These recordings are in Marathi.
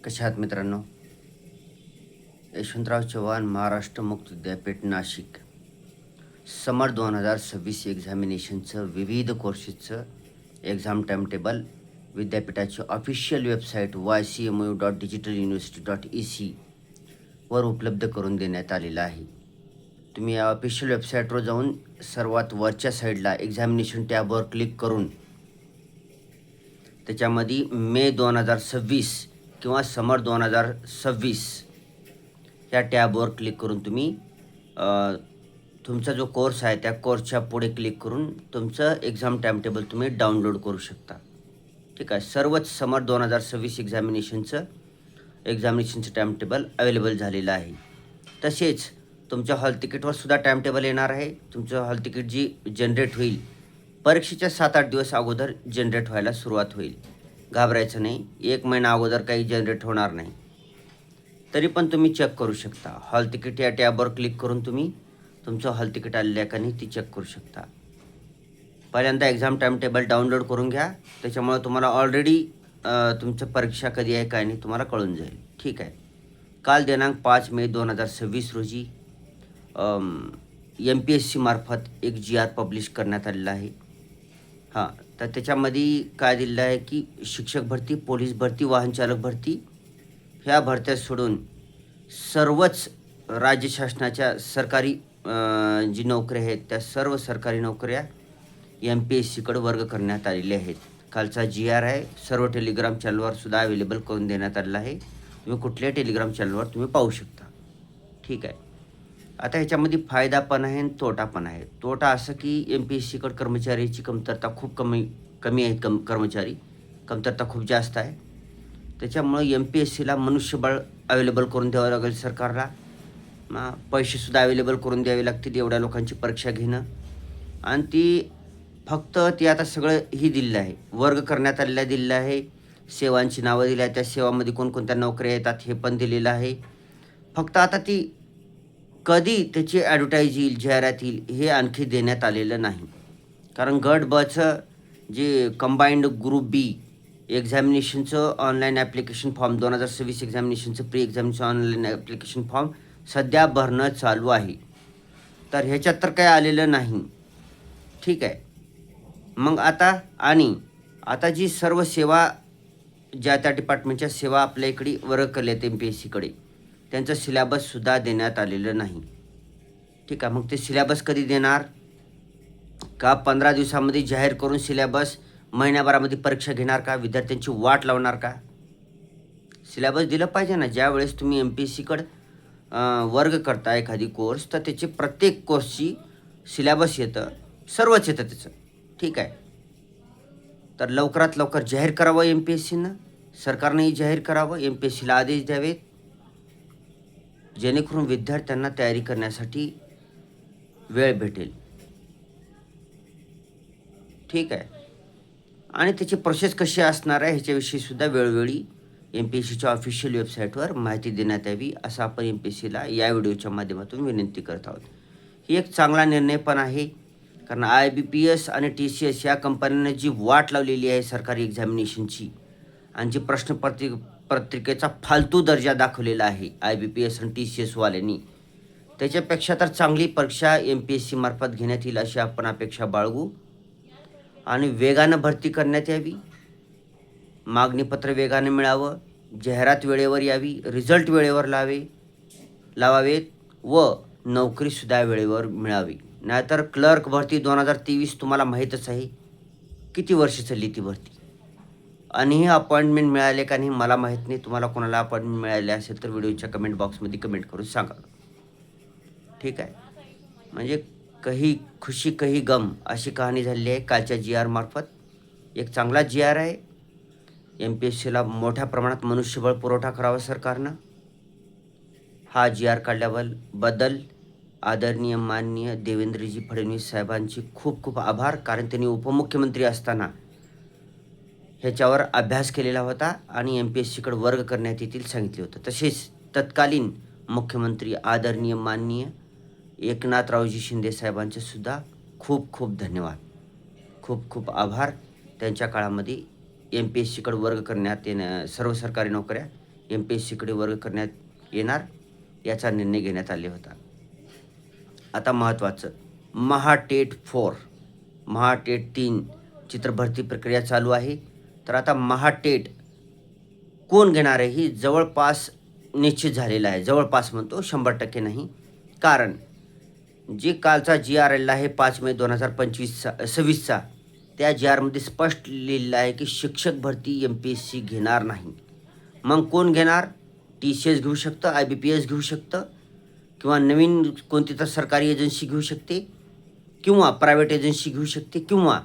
कशा आहात मित्रांनो? यशवंतराव चव्हाण महाराष्ट्र मुक्त विद्यापीठ नाशिक समर 2026 एक्झामिनेशनचं विविध कोर्सेसचं एक्झाम टाईमटेबल विद्यापीठाची ऑफिशियल वेबसाईट ycmu.digitaluniversity.ec वर उपलब्ध करून देण्यात आलेलं आहे. तुम्ही या ऑफिशियल वेबसाईटवर जाऊन सर्वात वरच्या साईडला एक्झामिनेशन टॅबवर क्लिक करून त्याच्यामध्ये मे 2026 किंवा समर 2026 या टॅबवर क्लिक करून तुम्ही तुमचा जो कोर्स आहे त्या कोर्सच्या पुढे क्लिक करून तुमचं एक्झाम टाईमटेबल तुम्ही डाउनलोड करू शकता. ठीक आहे. सर्वच समर 2026 एक्झामिनेशनचं टाईमटेबल अवेलेबल झालेलं आहे. तसेच तुमच्या हॉल तिकीटवर सुद्धा टाईमटेबल येणार आहे. तुमचं हॉल तिकीट जी जनरेट होईल परीक्षेच्या 7-8 दिवस अगोदर जनरेट व्हायला सुरुवात होईल. घाबरायचं नाही. 1 महिना अगोदर काही जनरेट होणार नाही. तरी पण तुम्ही चेक करू शकता. हॉल तिकीट या टॅबवर क्लिक करून तुम्ही तुमचं हॉल तिकीट आलेलं आहे का नाही ती चेक करू शकता. पहिल्यांदा एक्झाम टाईमटेबल डाउनलोड करून घ्या. त्याच्यामुळे तुम्हाला ऑलरेडी तुमचं परीक्षा कधी आहे काय नाही तुम्हाला कळून जाईल. ठीक आहे. काल दिनांक 5 मे 2026 रोजी MPSC मार्फत एक GR पब्लिश करण्यात आलेला आहे. तर त्याच्यामध्ये काय दिलेलं आहे की शिक्षक भरती, पोलीस भरती, वाहन चालक भरती ह्या भरत्या सोडून सर्वच राज्य शासनाच्या सरकारी जी नोकऱ्या आहेत त्या सर्व सरकारी नोकऱ्या MPSCकडे वर्ग करण्यात आलेल्या आहेत. कालचा GR आहे. सर्व टेलिग्राम चॅनलवर सुद्धा अवेलेबल करून देण्यात आलेला आहे. तुम्ही कुठल्याही टेलिग्राम चॅनलवर तुम्ही पाहू शकता. ठीक आहे. आता ह्याच्यामध्ये फायदा पण आहे आणि तोटा पण आहे. तोटा असं की MPSCकडे कर्मचाऱ्याची कमतरता खूप कमी आहेत. कर्मचारी कमतरता खूप जास्त आहे. त्याच्यामुळं MPSCला मनुष्यबळ अवेलेबल करून द्यावं लागेल सरकारला. पैसेसुद्धा अवेलेबल करून द्यावे लागतील एवढ्या लोकांची परीक्षा घेणं. आणि ती आता सगळं ही दिलेलं आहे. वर्ग करण्यात आलेला दिलेलं आहे. सेवांची नावं दिली आहे. त्या सेवामध्ये कोणकोणत्या नोकऱ्या येतात हे पण दिलेलं आहे. फक्त आता ती कधी त्याची ॲडव्हर्टाईज येईल, जाहिरात येईल हे आणखी देण्यात आलेलं नाही. कारण गट बचं जे कंबाईंड ग्रुप बी एक्झामिनेशनचं ऑनलाईन ॲप्लिकेशन फॉर्म 2026 एक्झामिनेशनचं pre examination online application form सध्या भरणं चालू आहे. तर ह्याच्यात तर काही आलेलं नाही. ठीक आहे. मग आता जी सर्व सेवा ज्या त्या डिपार्टमेंटच्या सेवा आपल्या इकडे वर्ग केल्या आहेत MPSCकडे त्यांचं सिलेबससुद्धा देण्यात आलेलं नाही. ठीक आहे. मग ते सिलेबस कधी देणार का? 15 दिवसामध्ये जाहीर करून सिलेबस महिन्याभरामध्ये परीक्षा घेणार का? विद्यार्थ्यांची वाट लावणार का? सिलेबस दिलं पाहिजे ना. ज्यावेळेस तुम्ही MPSCकडे वर्ग करता एखादी कोर्स तर त्याची प्रत्येक कोर्सची सिलेबस येतं, सर्वच येतं त्याचं. ठीक आहे. तर लवकरात लवकर जाहीर करावं MPSCनं, सरकारनंही जाहीर करावं, MPSCला आदेश द्यावेत जेणेकरून विद्यार्थ्यांना तयारी करण्यासाठी वेळ भेटेल. ठीक आहे. आणि त्याची प्रोसेस कशी असणार आहे ह्याच्याविषयी सुद्धा वेळोवेळी MPSCच्या ऑफिशियल वेबसाईटवर माहिती देण्यात यावी असं आपण MPSCला या व्हिडिओच्या माध्यमातून विनंती करत आहोत. ही एक चांगला निर्णय पण आहे. कारण IBPS आणि TCS या कंपन्यांना जी वाट लावलेली आहे सरकारी एक्झामिनेशनची आणि जी पत्रिकेचा फालतू दर्जा दाखवलेला आहे IBPS आणि TCS वाल्यांनी त्याच्यापेक्षा तर चांगली परीक्षा MPSC मार्फत घेण्यात येईल अशी आपण अपेक्षा बाळगू. आणि वेगानं भरती करण्यात यावी. मागणीपत्र वेगाने मिळावं, जाहिरात वेळेवर यावी, रिझल्ट वेळेवर लावावेत व नोकरीसुद्धा वेळेवर मिळावी. नाहीतर क्लर्क भरती 2023 तुम्हाला माहीतच आहे किती वर्ष चालली ती भरती. आणि हे अपॉइंटमेंट मिळाले का नाही मला माहीत नाही. तुम्हाला कोणाला अपॉइंटमेंट मिळाले असेल तर व्हिडिओच्या कमेंट बॉक्समध्ये कमेंट करून सांगा. ठीक आहे. म्हणजे कही खुशी कही गम अशी कहाणी झालेली आहे कालच्या GR मार्फत. एक चांगला GR आहे. MPSCला मोठ्या प्रमाणात मनुष्यबळ पुरवठा करावा सरकारनं. हा GR काढल्याबद्दल आदरणीय माननीय देवेंद्रजी फडणवीस साहेबांचे खूप खूप आभार. कारण त्यांनी उपमुख्यमंत्री असताना ह्याच्यावर अभ्यास केलेला होता आणि MPSCकडे वर्ग करण्यात येतील सांगितले होतं. तसेच तत्कालीन मुख्यमंत्री आदरणीय माननीय एकनाथरावजी शिंदे साहेबांचे सुद्धा खूप खूप धन्यवाद, खूप खूप आभार. त्यांच्या काळामध्ये MPSCकडे वर्ग करण्यात सर्व सरकारी नोकऱ्या MPSCकडे वर्ग करण्यात येणार याचा निर्णय घेण्यात आले होता. आता महत्त्वाचं महाटेट 3 चित्रभरती प्रक्रिया चालू आहे. तर आता महाटेट कोण घेणार आहे ही जवळपास निश्चित झालेलं आहे. जवळपास म्हणतो, 100% नाही. कारण जे कालचा GR आलेला आहे 5 मे 2026चा, त्या GRमध्ये स्पष्ट लिहिलेलं आहे की शिक्षक भरती MPSC घेणार नाही. मग कोण घेणार? TCS घेऊ शकतं, IBPS घेऊ शकतं, किंवा नवीन कोणती तर सरकारी एजन्सी घेऊ शकते, किंवा प्रायव्हेट एजन्सी घेऊ शकते, किंवा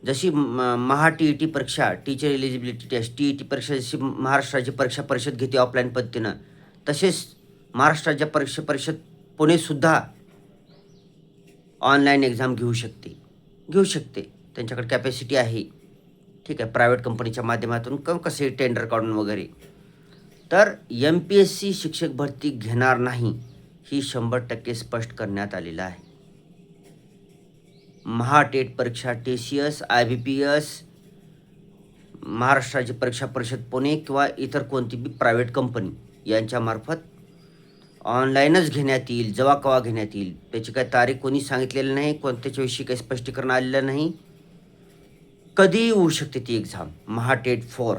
जशी TET परीक्षा, टीचर एलिजिबिलिटी टेस्ट, TET परीक्षा जशी महाराष्ट्र राज्य परीक्षा परिषद घेते ऑफलाईन पद्धतीनं, तसेच महाराष्ट्र राज्य परीक्षा परिषद पुणेसुद्धा ऑनलाईन एक्झाम घेऊ शकते. त्यांच्याकडे कॅपॅसिटी आहे. ठीक आहे, प्रायव्हेट कंपनीच्या माध्यमातून कसे टेंडर काढून वगैरे. तर MPSC शिक्षक भरती घेणार नाही ही 100% स्पष्ट करण्यात आलेलं आहे. महाटेट परीक्षा TCS, IBPS, महाराष्ट्र राज्य परीक्षा परिषद पुणे किंवा इतर कोणतीही प्रायव्हेट कंपनी यांच्यामार्फत ऑनलाईनच घेण्यात येईल. जेव्हा केव्हा घेण्यात येईल त्याची काही तारीख कोणी सांगितलेली नाही, त्याच्याविषयी काही स्पष्टीकरण आलेलं नाही. कधीही होऊ शकते ती एक्झाम, महाटेट 4.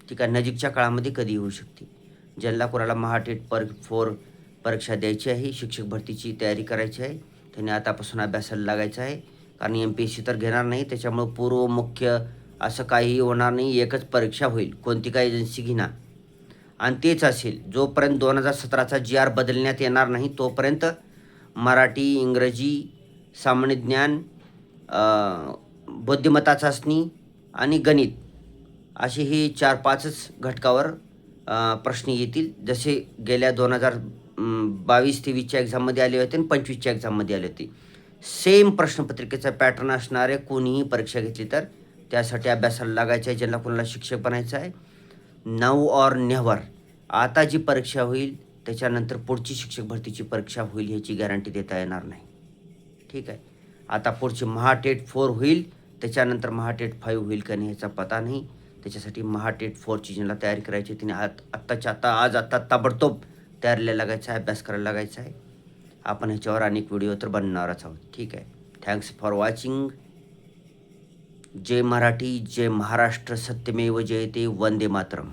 ठीक आहे, नजीकच्या काळामध्ये कधीही होऊ शकते. ज्यांना कोणाला महाटेट 4 परीक्षा द्यायची आहे, शिक्षक भरतीची तयारी करायची आहे, त्यांनी आतापासून अभ्यासाला लागायचं आहे. कारण MPSC तर घेणार नाही, त्याच्यामुळं पूर्व मुख्य असं काहीही होणार नाही. एकच परीक्षा होईल, कोणती काही एजन्सी घेणार, आणि तेच असेल. जोपर्यंत 2017चा GR बदलण्यात येणार नाही तोपर्यंत मराठी, इंग्रजी, सामान्य ज्ञान, बुद्धिमत्ता चाचणी आणि गणित असे हे 4-5च घटकावर प्रश्न येतील. जसे गेल्या 2022-23च्या एक्झाममध्ये आले होते आणि 25च्या एक्झाममध्ये आले होते. सेम प्रश्नपत्रिकेचा पॅटर्न असणारे कोणीही परीक्षा घेतली तर त्यासाठी अभ्यासाला लागायचं आहे. ज्यांना कोणाला शिक्षक बनायचं आहे, नाऊ ऑर नेव्हर. आता जी परीक्षा होईल त्याच्यानंतर पुढची शिक्षक भरतीची परीक्षा होईल ह्याची गॅरंटी देता येणार नाही. ठीक आहे, आता पुढची महाटेट 4 होईल, त्याच्यानंतर महाटेट 5 होईल का नाही ह्याचा पता नाही. त्याच्यासाठी महाटेट 4ची ज्यांना तयारी करायची तिने आत्ता ताबडतोब तयारीला लागायचं आहे, अभ्यास करायला लागायचा आहे. आपण ह्याच्यावर अनेक व्हिडिओ तर बनणारच आहोत. ठीक आहे, थँक्स फॉर वॉचिंग. जय मराठी, जय महाराष्ट्र, सत्यमेव जयते, वंदे मातरम.